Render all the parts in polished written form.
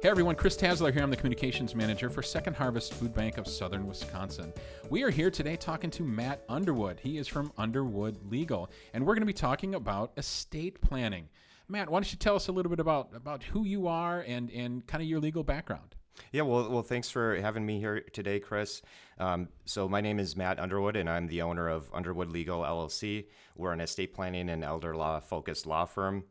Hey everyone, Chris Tasler here. I'm the Communications Manager for Second Harvest Food Bank of Southern Wisconsin. We are here today talking to Matt Underwood. He is from Underwood Legal, and we're going to be talking about estate planning. Matt, why don't you tell us a little bit about who you are and kind of your legal background? Yeah, well, thanks for having me here today, Chris. So my name is Matt Underwood, and I'm the owner of Underwood Legal LLC. We're an estate planning and elder law focused law firm.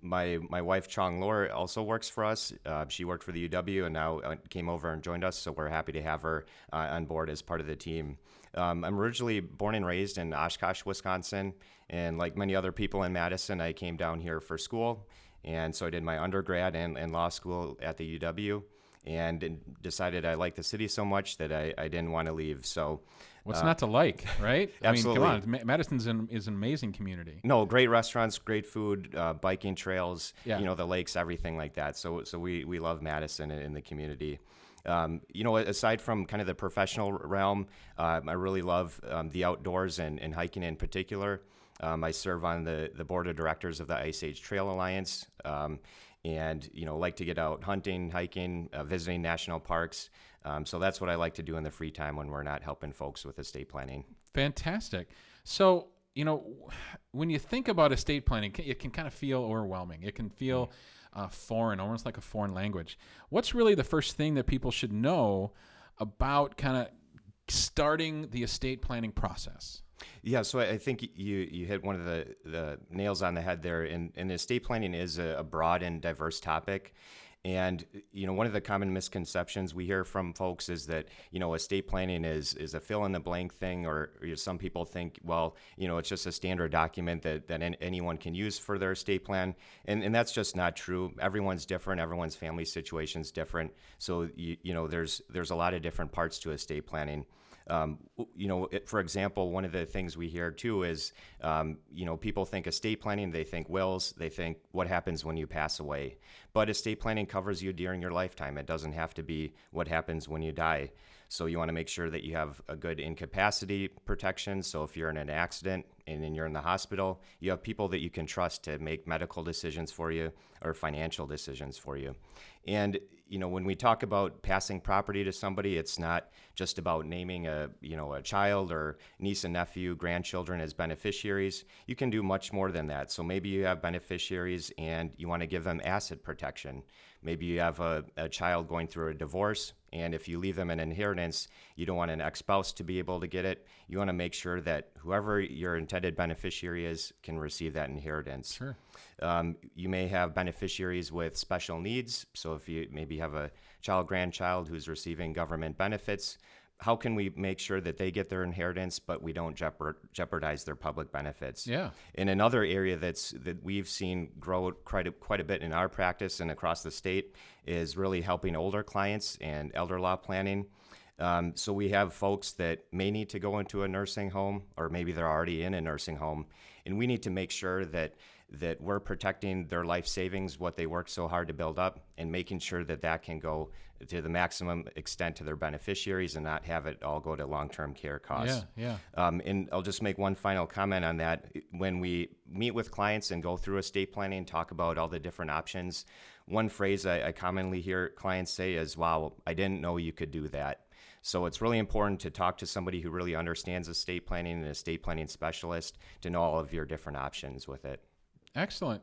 My wife, Chong Lor, also works for us. She worked for the UW and now came over and joined us, so we're happy to have her on board as part of the team. I'm originally born and raised in Oshkosh, Wisconsin, and like many other people in Madison, I came down here for school, and so I did my undergrad and law school at the UW, and decided I liked the city so much that I didn't want to leave. So what's not to like, right? Absolutely. I mean, come on, Madison's is an amazing community. No, great restaurants, great food, biking trails, Yeah. the lakes, everything like that. So we love Madison in the community. Aside from kind of the professional realm, I really love the outdoors and hiking in particular. I serve on the board of directors of the Ice Age Trail Alliance, and like to get out hunting, hiking, visiting national parks. So that's what I like to do in the free time when we're not helping folks with estate planning. Fantastic. So, when you think about estate planning, it can kind of feel overwhelming. It can feel foreign, almost like a foreign language. What's really the first thing that people should know about kind of starting the estate planning process? Yeah, so I think you hit one of the nails on the head there. And estate planning is a broad and diverse topic. And, one of the common misconceptions we hear from folks is that, estate planning is a fill in the blank thing, or some people think, well, it's just a standard document that anyone can use for their estate plan. And that's just not true. Everyone's different. Everyone's family situation's different. So, there's a lot of different parts to estate planning. For example, one of the things we hear too is, people think estate planning, they think wills, they think what happens when you pass away. But estate planning covers you during your lifetime. It doesn't have to be what happens when you die. So you want to make sure that you have a good incapacity protection. So if you're in an accident and then you're in the hospital, you have people that you can trust to make medical decisions for you or financial decisions for you. And, when we talk about passing property to somebody, it's not just about naming a child or niece and nephew, grandchildren as beneficiaries. You can do much more than that. So maybe you have beneficiaries and you want to give them asset protection. Maybe you have a child going through a divorce, and if you leave them an inheritance, you don't want an ex-spouse to be able to get it. You want to make sure that whoever your intended beneficiary is can receive that inheritance. Sure. You may have beneficiaries with special needs. So if you maybe have a child, grandchild who's receiving government benefits, how can we make sure that they get their inheritance, but we don't jeopardize their public benefits? Yeah. In another area that we've seen grow quite a bit in our practice and across the state is really helping older clients and elder law planning. So we have folks that may need to go into a nursing home, or maybe they're already in a nursing home, and we need to make sure that we're protecting their life savings, what they worked so hard to build up, and making sure that can go to the maximum extent to their beneficiaries and not have it all go to long-term care costs. Yeah. And I'll just make one final comment on that. When we meet with clients and go through estate planning, talk about all the different options, one phrase I commonly hear clients say is, wow, I didn't know you could do that. So it's really important to talk to somebody who really understands estate planning, an estate planning specialist, to know all of your different options with it. Excellent.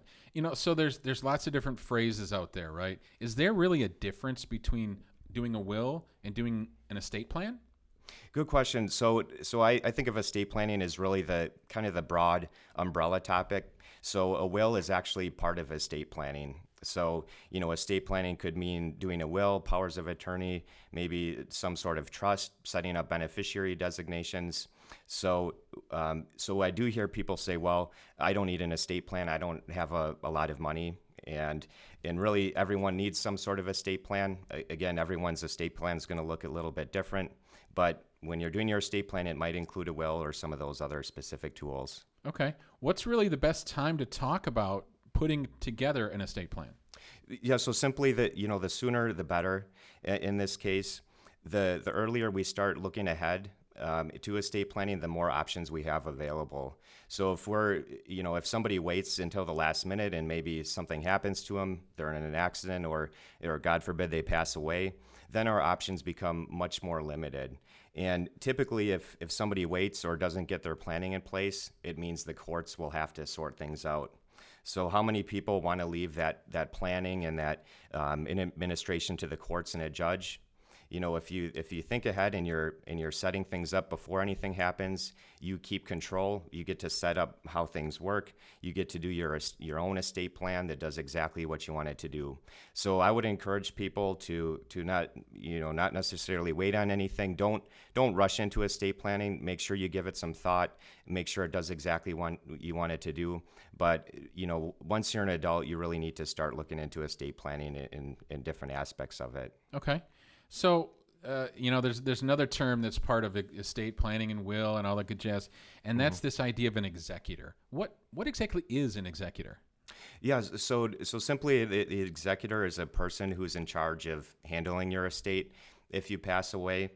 So there's lots of different phrases out there, right? Is there really a difference between doing a will and doing an estate plan? Good question. So I think of estate planning as really the kind of the broad umbrella topic. So a will is actually part of estate planning. So, estate planning could mean doing a will, powers of attorney, maybe some sort of trust, setting up beneficiary designations. So I do hear people say, well, I don't need an estate plan. I don't have a lot of money. And really everyone needs some sort of estate plan. Again, everyone's estate plan is going to look a little bit different. But when you're doing your estate plan, it might include a will or some of those other specific tools. Okay. What's really the best time to talk about putting together an estate plan? Yeah, so simply that, the sooner the better in this case. The earlier we start looking ahead, to estate planning, the more options we have available. So if somebody waits until the last minute and maybe something happens to them, they're in an accident or God forbid they pass away, then our options become much more limited. And typically, if somebody waits or doesn't get their planning in place, it means the courts will have to sort things out. So how many people want to leave that planning and that in administration to the courts and a judge? If you think ahead and you're setting things up before anything happens, you keep control. You get to set up how things work. You get to do your own estate plan that does exactly what you want it to do. So I would encourage people to not necessarily wait on anything. Don't rush into estate planning. Make sure you give it some thought. Make sure it does exactly what you want it to do. But once you're an adult, you really need to start looking into estate planning in different aspects of it. Okay. So, there's another term that's part of estate planning and will and all that good jazz, and that's this idea of an executor. What exactly is an executor? Yeah, so simply the executor is a person who's in charge of handling your estate if you pass away.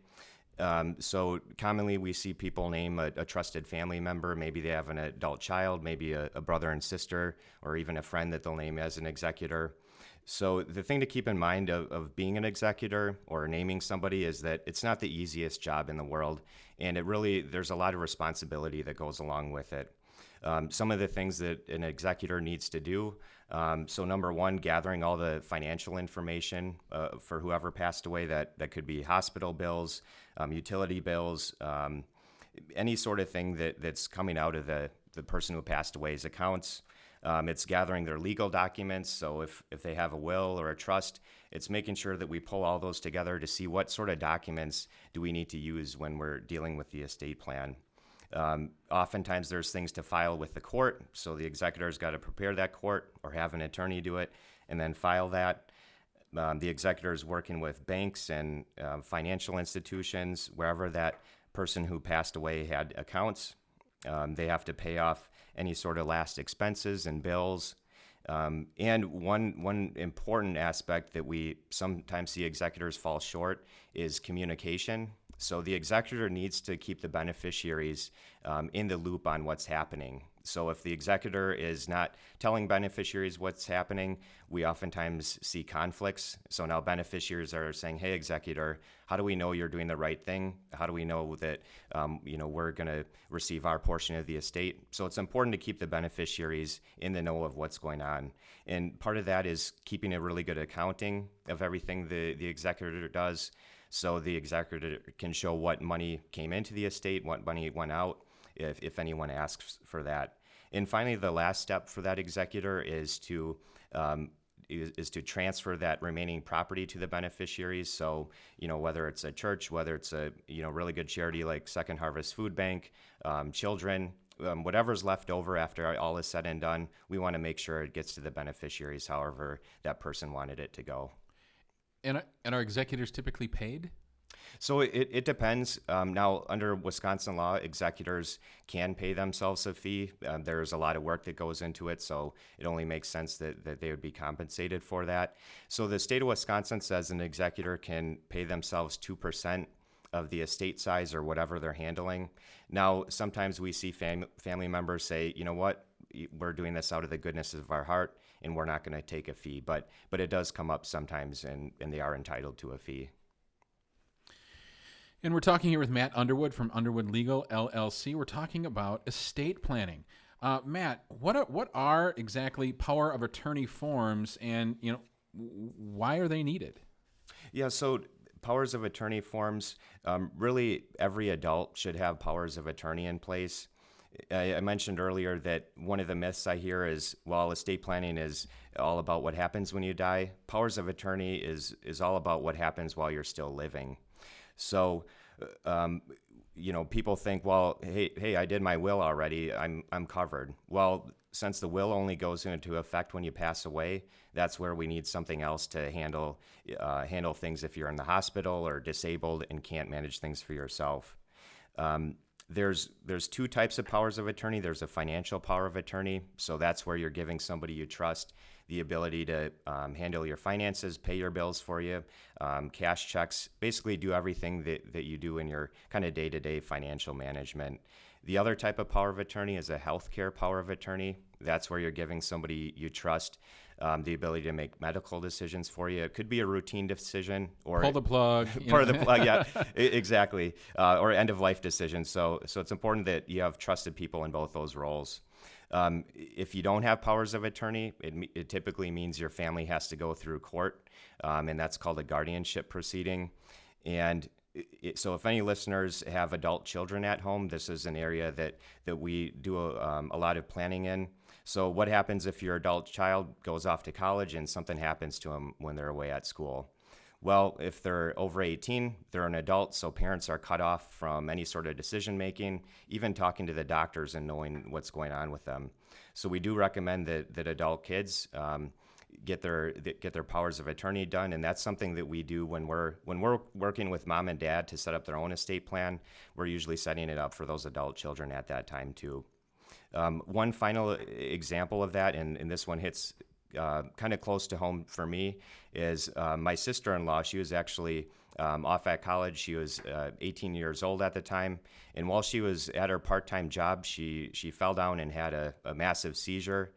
So commonly we see people name a trusted family member. Maybe they have an adult child, maybe a brother and sister, or even a friend that they'll name as an executor. So the thing to keep in mind of being an executor or naming somebody is that it's not the easiest job in the world, and there's a lot of responsibility that goes along with it. Some of the things that an executor needs to do, so number one, gathering all the financial information for whoever passed away, that could be hospital bills, utility bills, any sort of thing that's coming out of the person who passed away's accounts. It's gathering their legal documents. So if they have a will or a trust, it's making sure that we pull all those together to see what sort of documents do we need to use when we're dealing with the estate plan. Oftentimes there's things to file with the court. So the executor's got to prepare that court or have an attorney do it and then file that. The executor is working with banks and financial institutions, wherever that person who passed away had accounts. They have to pay off any sort of last expenses and bills. And one important aspect that we sometimes see executors fall short is communication. So the executor needs to keep the beneficiaries in the loop on what's happening. So if the executor is not telling beneficiaries what's happening, we oftentimes see conflicts. So now beneficiaries are saying, hey, executor, how do we know you're doing the right thing? How do we know that we're going to receive our portion of the estate? So it's important to keep the beneficiaries in the know of what's going on. And part of that is keeping a really good accounting of everything the executor does. So the executor can show what money came into the estate, what money went out, if anyone asks for that. And finally, the last step for that executor is to transfer that remaining property to the beneficiaries. So, whether it's a church, whether it's a really good charity like Second Harvest Food Bank, children, whatever's left over after all is said and done, we want to make sure it gets to the beneficiaries however that person wanted it to go. And are executors typically paid? So it depends. Now, under Wisconsin law, executors can pay themselves a fee. There's a lot of work that goes into it, so it only makes sense that they would be compensated for that. So the state of Wisconsin says an executor can pay themselves 2% of the estate size or whatever they're handling. Now, sometimes we see family members say, you know what, we're doing this out of the goodness of our heart, and we're not going to take a fee. But it does come up sometimes, and they are entitled to a fee. And we're talking here with Matt Underwood from Underwood Legal LLC. We're talking about estate planning. Matt, what are exactly power of attorney forms, and why are they needed? Yeah, so powers of attorney forms, really every adult should have powers of attorney in place. I mentioned earlier that one of the myths I hear is, well, estate planning is all about what happens when you die. Powers of attorney is all about what happens while you're still living. So, people think, well, hey, I did my will already. I'm covered. Well, since the will only goes into effect when you pass away, that's where we need something else to handle things if you're in the hospital or disabled and can't manage things for yourself. There's two types of powers of attorney. There's a financial power of attorney. So that's where you're giving somebody you trust the ability to handle your finances, pay your bills for you, cash checks, basically do everything that you do in your kind of day-to-day financial management. The other type of power of attorney is a healthcare power of attorney. That's where you're giving somebody you trust the ability to make medical decisions for you. It could be a routine decision or Pull the plug. Part of the plug, yeah, exactly, or end of life decision. So it's important that you have trusted people in both those roles. If you don't have powers of attorney, it typically means your family has to go through court, and that's called a guardianship proceeding. And so if any listeners have adult children at home, this is an area that we do a lot of planning in. So what happens if your adult child goes off to college and something happens to them when they're away at school? Well, if they're over 18, they're an adult, so parents are cut off from any sort of decision making, even talking to the doctors and knowing what's going on with them. So we do recommend that adult kids get their powers of attorney done, and that's something that we do when we're working with mom and dad to set up their own estate plan. We're usually setting it up for those adult children at that time too. One final example of that, and this one hits kind of close to home for me, is my sister-in-law. She was actually off at college. She was 18 years old at the time, and while she was at her part-time job, she fell down and had a massive seizure,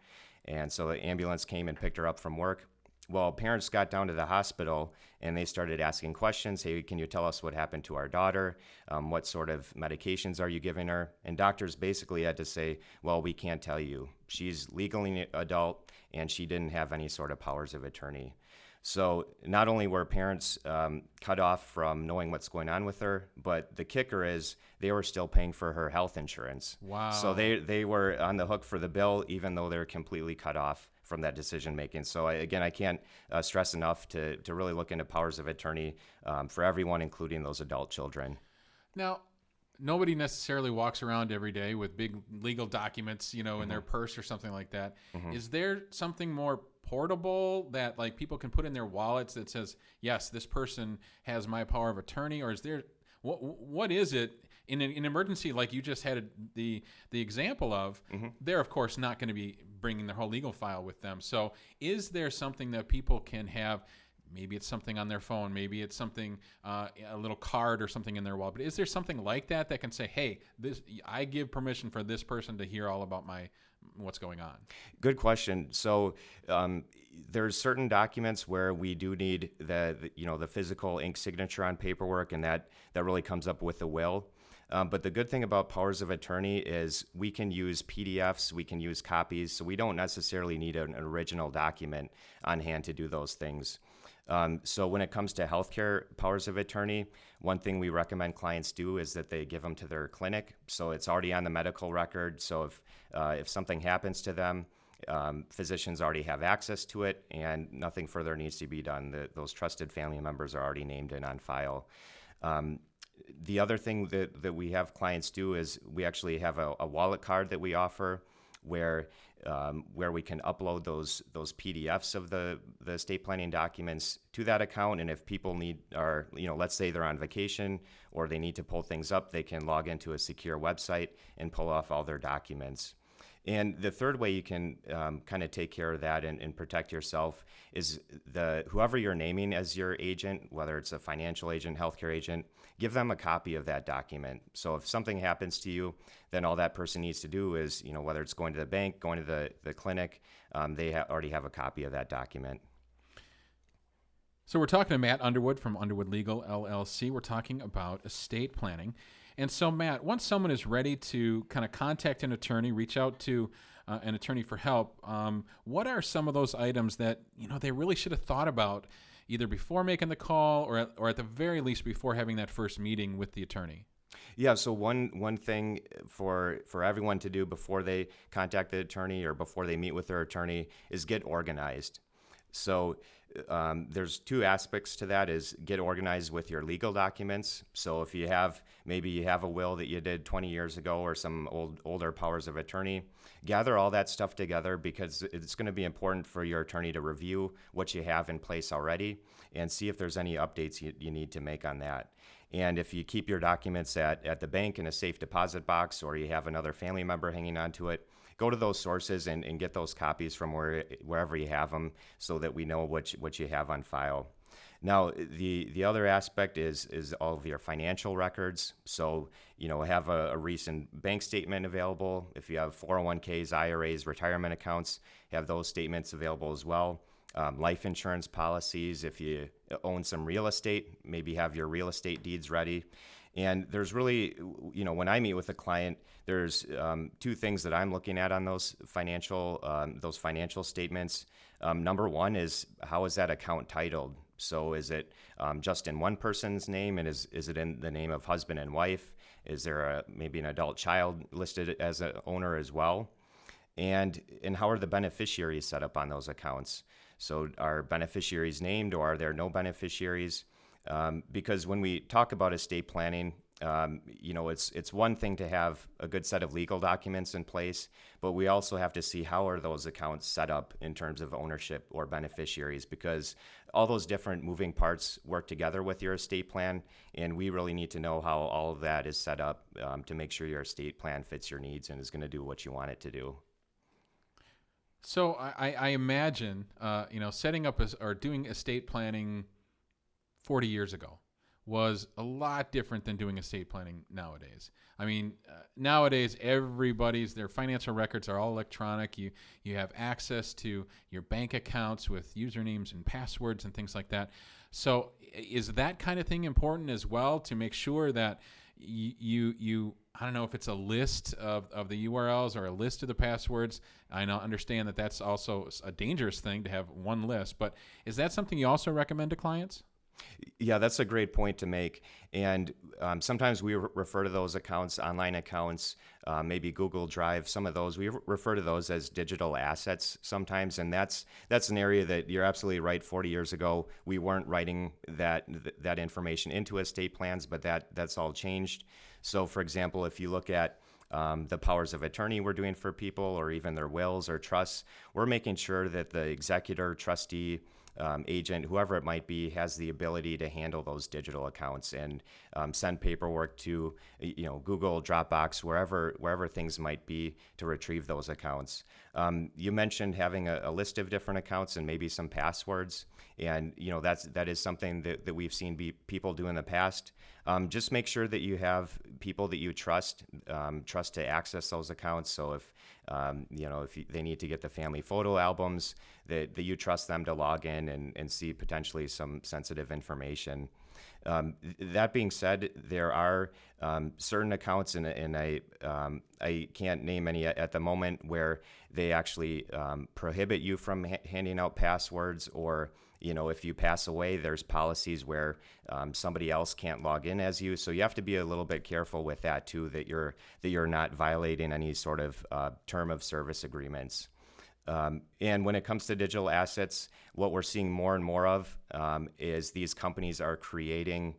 and so the ambulance came and picked her up from work. Well, parents got down to the hospital and they started asking questions. Hey, can you tell us what happened to our daughter? What sort of medications are you giving her? And doctors basically had to say, well, we can't tell you. She's legally adult and she didn't have any sort of powers of attorney. So not only were parents cut off from knowing what's going on with her, but the kicker is they were still paying for her health insurance. Wow. So they were on the hook for the bill, even though they're completely cut off from that decision making. So I can't stress enough to really look into powers of attorney for everyone, including those adult children. Now, nobody necessarily walks around every day with big legal documents, in their purse or something like that. Mm-hmm. Is there something more portable that like people can put in their wallets that says, yes, this person has my power of attorney? Or is there, what is it in an emergency like you just had the example of? Mm-hmm. They're of course not going to be bringing their whole legal file with them. So is there something that people can have? Maybe it's something on their phone. Maybe it's something, a little card or something in their wallet. But is there something like that can say, hey, I give permission for this person to hear all about what's going on? Good question. So there's certain documents where we do need the physical ink signature on paperwork, and that really comes up with the will. But the good thing about powers of attorney is we can use PDFs, we can use copies, so we don't necessarily need an original document on hand to do those things. So when it comes to healthcare powers of attorney, one thing we recommend clients do is that they give them to their clinic. So it's already on the medical record. So if something happens to them, physicians already have access to it and nothing further needs to be done. Those trusted family members are already named and on file. The other thing that we have clients do is we actually have a wallet card that we offer where we can upload those PDFs of the estate planning documents to that account. And if people let's say they're on vacation or they need to pull things up, they can log into a secure website and pull off all their documents. And the third way you can kind of take care of that and protect yourself is whoever you're naming as your agent, whether it's a financial agent, healthcare agent, give them a copy of that document. So if something happens to you, then all that person needs to do is, whether it's going to the bank, going to the clinic, they already have a copy of that document. So we're talking to Matt Underwood from Underwood Legal LLC. We're talking about estate planning. And so, Matt, once someone is ready to kind of contact an attorney, reach out to an attorney for help, what are some of those items that they really should have thought about either before making the call or at the very least before having that first meeting with the attorney? Yeah, so one thing for everyone to do before they contact the attorney or before they meet with their attorney is get organized. So there's two aspects to that: is get organized with your legal documents. So if maybe you have a will that you did 20 years ago or some older powers of attorney, gather all that stuff together because it's going to be important for your attorney to review what you have in place already and see if there's any updates you need to make on that. And if you keep your documents at the bank in a safe deposit box or you have another family member hanging on to it, go to those sources and get those copies from wherever you have them, so that we know what you have on file. Now, the other aspect is all of your financial records. So, have a recent bank statement available. If you have 401ks, IRAs, retirement accounts, have those statements available as well. Life insurance policies. If you own some real estate, maybe have your real estate deeds ready. And there's really, when I meet with a client, there's two things that I'm looking at on those financial statements. Number one is, how is that account titled? So is it just in one person's name, and is it in the name of husband and wife? Is there maybe an adult child listed as an owner as well? And how are the beneficiaries set up on those accounts? So are beneficiaries named, or are there no beneficiaries? Because when we talk about estate planning, it's one thing to have a good set of legal documents in place, but we also have to see how are those accounts set up in terms of ownership or beneficiaries, because all those different moving parts work together with your estate plan, and we really need to know how all of that is set up to make sure your estate plan fits your needs and is going to do what you want it to do. So I imagine, setting up or doing estate planning 40 years ago was a lot different than doing estate planning nowadays. I mean, nowadays their financial records are all electronic. You have access to your bank accounts with usernames and passwords and things like that. So is that kind of thing important as well, to make sure that you I don't know if it's a list of the URLs or a list of the passwords. I understand that that's also a dangerous thing to have one list, but is that something you also recommend to clients? Yeah, that's a great point to make. And sometimes we refer to those accounts, online accounts, maybe Google Drive, some of those, we refer to those as digital assets sometimes. And that's an area that you're absolutely right. 40 years ago, we weren't writing that information into estate plans, but that's all changed. So for example, if you look at the powers of attorney we're doing for people, or even their wills or trusts, we're making sure that the executor, trustee, agent, whoever it might be, has the ability to handle those digital accounts and send paperwork to Google, Dropbox, wherever things might be, to retrieve those accounts. You mentioned having a list of different accounts and maybe some passwords, and that is something that we've seen people do in the past. Just make sure that you have people that you trust to access those accounts. So if they need to get the family photo albums, that you trust them to log in and see potentially some sensitive information. That being said, there are certain accounts, and I can't name any at the moment, where they actually prohibit you from handing out passwords, or if you pass away, there's policies where somebody else can't log in as you. So you have to be a little bit careful with that too, that you're not violating any sort of term of service agreements. And when it comes to digital assets, what we're seeing more and more of is these companies are creating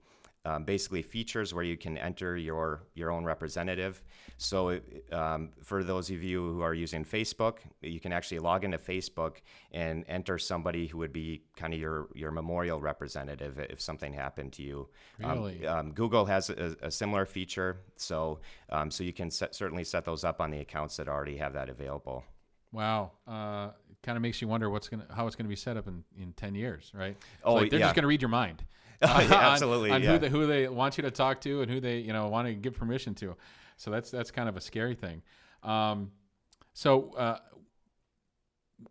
basically features where you can enter your own representative. So for those of you who are using Facebook, you can actually log into Facebook and enter somebody who would be kind of your memorial representative if something happened to you. Really? Google has a similar feature, so you can certainly set those up on the accounts that already have that available. Wow. Kind of makes you wonder how it's going to be set up in 10 years, right? Oh, they're just going to read your mind. Absolutely. On who they want you to talk to and who they want to give permission to. So that's kind of a scary thing. So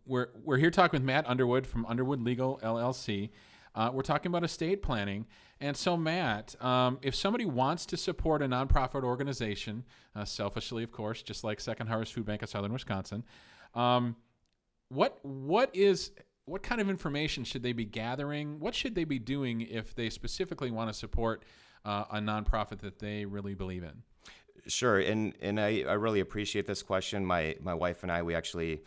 we're here talking with Matt Underwood from Underwood Legal LLC. We're talking about estate planning. And so, Matt, if somebody wants to support a nonprofit organization, selfishly, of course, just like Second Harvest Food Bank of Southern Wisconsin, what kind of information should they be gathering? What should they be doing if they specifically want to support a nonprofit that they really believe in? Sure, and I really appreciate this question. My wife and I, we actually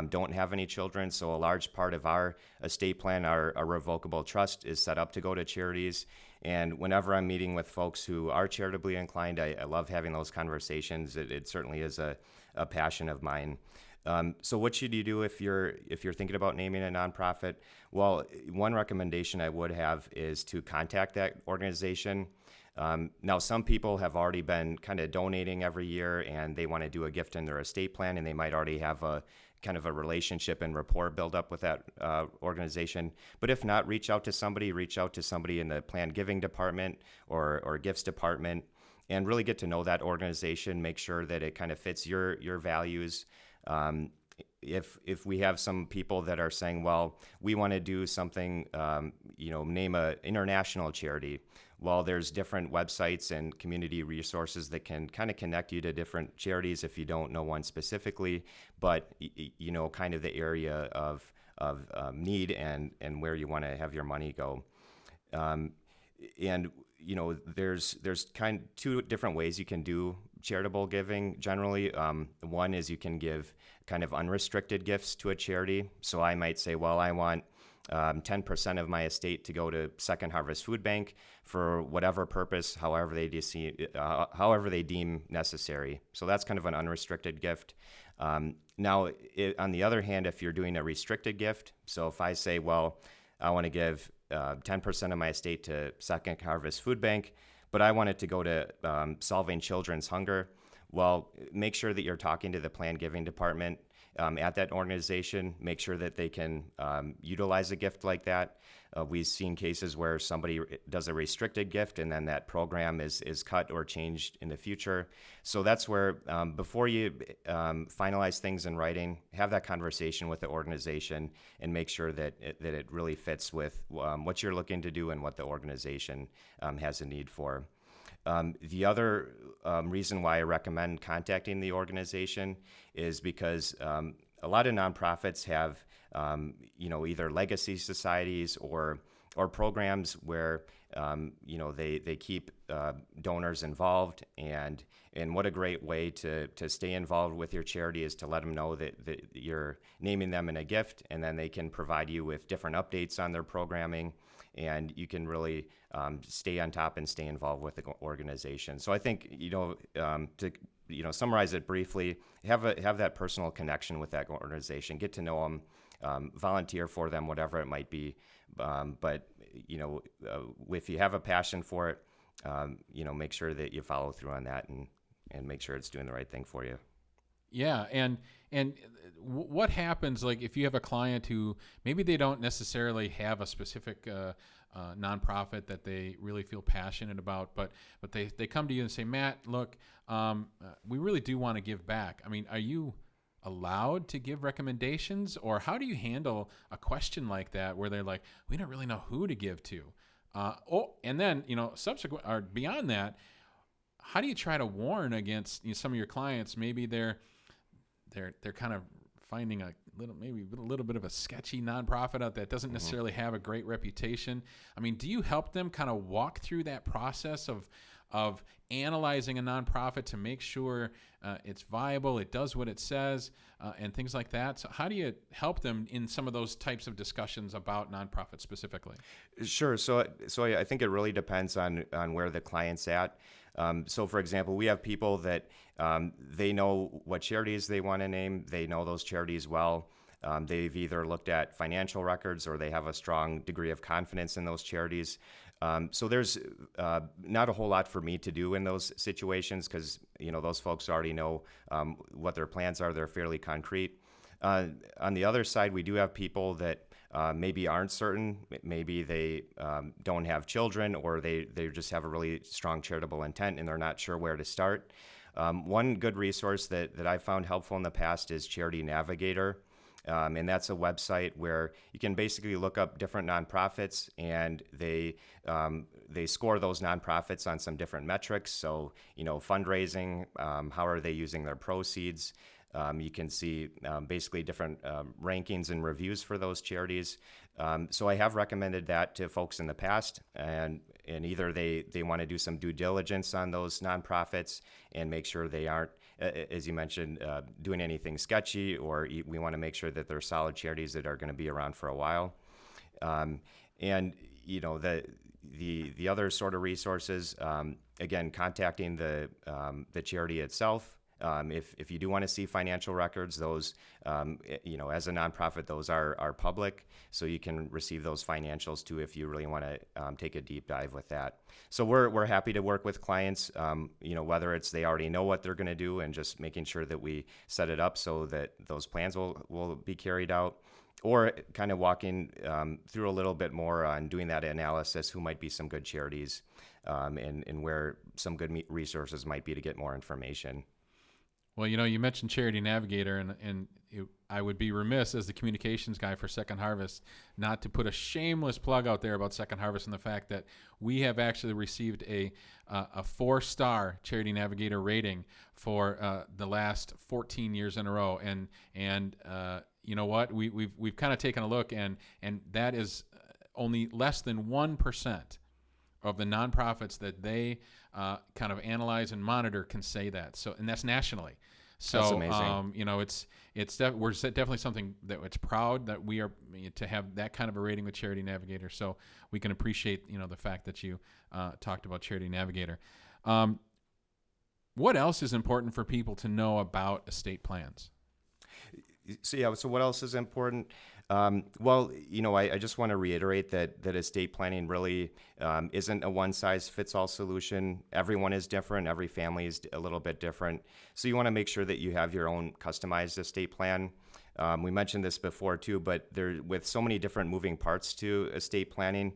don't have any children, so a large part of our estate plan, our revocable trust, is set up to go to charities. And whenever I'm meeting with folks who are charitably inclined, I love having those conversations. It certainly is a passion of mine. So what should you do if you're thinking about naming a nonprofit? Well, one recommendation I would have is to contact that organization. Now, some people have already been kind of donating every year, and they want to do a gift in their estate plan, and they might already have a kind of a relationship and rapport build up with that organization. But if not, reach out to somebody in the plan giving department or gifts department, and really get to know that organization. Make sure that it kind of fits your values. If we have some people that are saying, well, we want to do something, name a international charity. Well, there's different websites and community resources that can kind of connect you to different charities if you don't know one specifically, but kind of the area of need and where you want to have your money go. There's kind of two different ways you can do charitable giving generally. One is you can give kind of unrestricted gifts to a charity. So I might say, well, I want 10% of my estate to go to Second Harvest Food Bank for whatever purpose, however they deem necessary. So that's kind of an unrestricted gift. Now, on the other hand, if you're doing a restricted gift, so if I say, well, I want to give 10% of my estate to Second Harvest Food Bank, but I want it to go to solving children's hunger. Well, make sure that you're talking to the plan giving department at that organization. Make sure that they can utilize a gift like that. We've seen cases where somebody does a restricted gift and then that program is cut or changed in the future. So that's where before you finalize things in writing, have that conversation with the organization and make sure that it really fits with what you're looking to do and what the organization has a need for. The other reason why I recommend contacting the organization is because a lot of nonprofits have, either legacy societies or programs where, they keep donors involved. And what a great way to stay involved with your charity is to let them know that you're naming them in a gift, and then they can provide you with different updates on their programming. And you can really stay on top and stay involved with the organization. So I think, to summarize it briefly, have that personal connection with that organization, get to know them, volunteer for them, whatever it might be. But if you have a passion for it, make sure that you follow through on that and make sure it's doing the right thing for you. Yeah, and what happens, like, if you have a client who maybe they don't necessarily have a specific nonprofit that they really feel passionate about, but they come to you and say, Matt, look, we really do want to give back. I mean, are you allowed to give recommendations, or how do you handle a question like that where they're like, we don't really know who to give to? And then, subsequent or beyond that, how do you try to warn against some of your clients? Maybe they're kind of finding a little bit of a sketchy nonprofit out that doesn't necessarily have a great reputation. I mean, do you help them kind of walk through that process of analyzing a nonprofit to make sure it's viable, it does what it says, and things like that? So how do you help them in some of those types of discussions about nonprofits specifically? Sure. So I think it really depends on where the client's at. So, for example, we have people that they know what charities they want to name. They know those charities well. They've either looked at financial records or they have a strong degree of confidence in those charities. So there's not a whole lot for me to do in those situations because, those folks already know what their plans are. They're fairly concrete. On the other side, we do have people that maybe aren't certain. Maybe they don't have children, or they just have a really strong charitable intent and they're not sure where to start. One good resource that I found helpful in the past is Charity Navigator. And that's a website where you can basically look up different nonprofits, and they score those nonprofits on some different metrics. So, fundraising, how are they using their proceeds? You can see basically different rankings and reviews for those charities. So I have recommended that to folks in the past, and either they want to do some due diligence on those nonprofits and make sure they aren't, as you mentioned, doing anything sketchy, or we want to make sure that they're solid charities that are going to be around for a while. And the other sort of resources, again, contacting the charity itself. If you do want to see financial records, those, as a nonprofit, those are public, so you can receive those financials too if you really want to take a deep dive with that. So we're happy to work with clients, whether it's they already know what they're going to do and just making sure that we set it up so that those plans will be carried out, or kind of walking through a little bit more on doing that analysis, who might be some good charities and where some good resources might be to get more information. Well, you mentioned Charity Navigator, and I would be remiss as the communications guy for Second Harvest not to put a shameless plug out there about Second Harvest and the fact that we have actually received a 4-star Charity Navigator rating for the last 14 years in a row, and you know what? We've kind of taken a look, and that is only less than 1% of the nonprofits that they kind of analyze and monitor can say that. So, and that's nationally. So, that's amazing. We're definitely something that it's proud that we are to have that kind of a rating with Charity Navigator. So we can appreciate the fact that you talked about Charity Navigator. What else is important for people to know about estate plans? So what else is important? I just want to reiterate that estate planning really isn't a one-size-fits-all solution. Everyone is different. Every family is a little bit different. So you want to make sure that you have your own customized estate plan. We mentioned this before too, but with so many different moving parts to estate planning,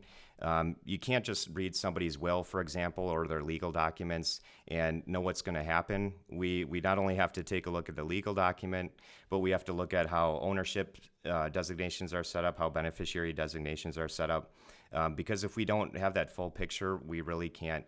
you can't just read somebody's will, for example, or their legal documents and know what's going to happen. We not only have to take a look at the legal document, but we have to look at how ownership designations are set up, how beneficiary designations are set up. Because if we don't have that full picture, we really can't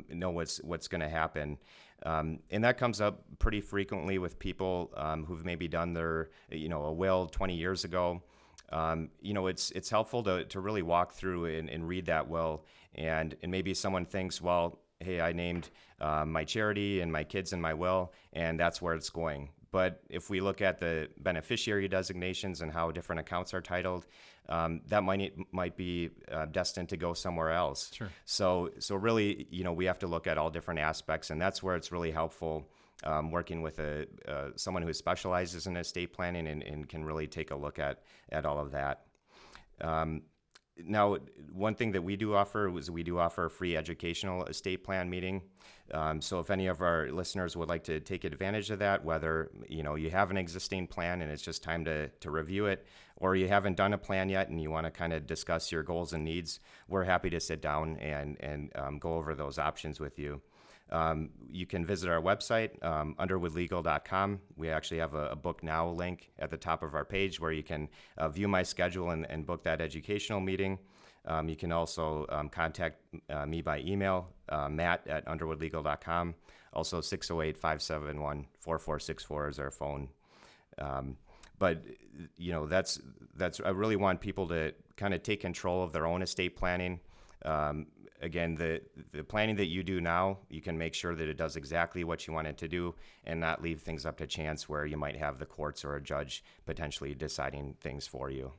know what's going to happen. And that comes up pretty frequently with people who've maybe done their, a will 20 years ago. It's helpful to really walk through and read that will, and maybe someone thinks, well, hey, I named my charity and my kids in my will, and that's where it's going. But if we look at the beneficiary designations and how different accounts are titled, that might be destined to go somewhere else. Sure. So really, we have to look at all different aspects, and that's where it's really helpful working with someone who specializes in estate planning and can really take a look at all of that. Now, one thing that we do offer a free educational estate plan meeting. So if any of our listeners would like to take advantage of that, whether you have an existing plan and it's just time to review it, or you haven't done a plan yet and you want to kind of discuss your goals and needs, we're happy to sit down and go over those options with you. You can visit our website, underwoodlegal.com. We actually have a Book Now link at the top of our page where you can view my schedule and book that educational meeting. You can also contact me by email, matt@underwoodlegal.com. Also 608-571-4464 is our phone. But I really want people to kind of take control of their own estate planning. Again, the planning that you do now, you can make sure that it does exactly what you want it to do and not leave things up to chance where you might have the courts or a judge potentially deciding things for you.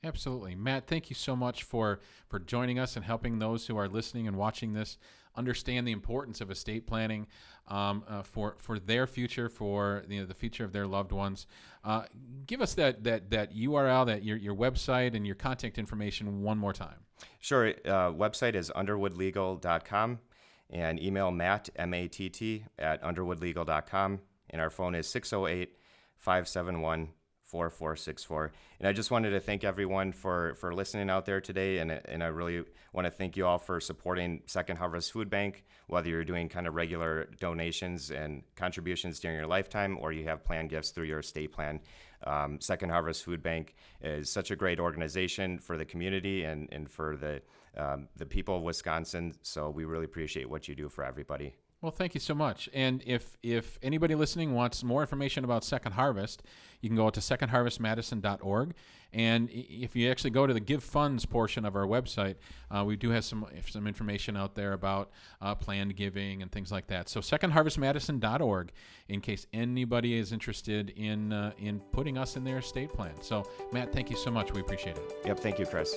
Absolutely. Matt, thank you so much for joining us and helping those who are listening and watching this understand the importance of estate planning for their future, for the future of their loved ones. Give us that URL, that your website and your contact information one more time. Sure. Website is underwoodlegal.com, and email Matt, M-A-T-T, @underwoodlegal.com, and our phone is 608-571-4464. And I just wanted to thank everyone for listening out there today, and I really want to thank you all for supporting Second Harvest Food Bank, whether you're doing kind of regular donations and contributions during your lifetime or you have planned gifts through your estate plan. Second Harvest Food Bank is such a great organization for the community and for the people of Wisconsin, so we really appreciate what you do for everybody. Well, thank you so much. And if anybody listening wants more information about Second Harvest, you can go to secondharvestmadison.org. And if you actually go to the Give Funds portion of our website, we do have some information out there about planned giving and things like that. So secondharvestmadison.org in case anybody is interested in putting us in their estate plan. So, Matt, thank you so much. We appreciate it. Yep, thank you, Chris.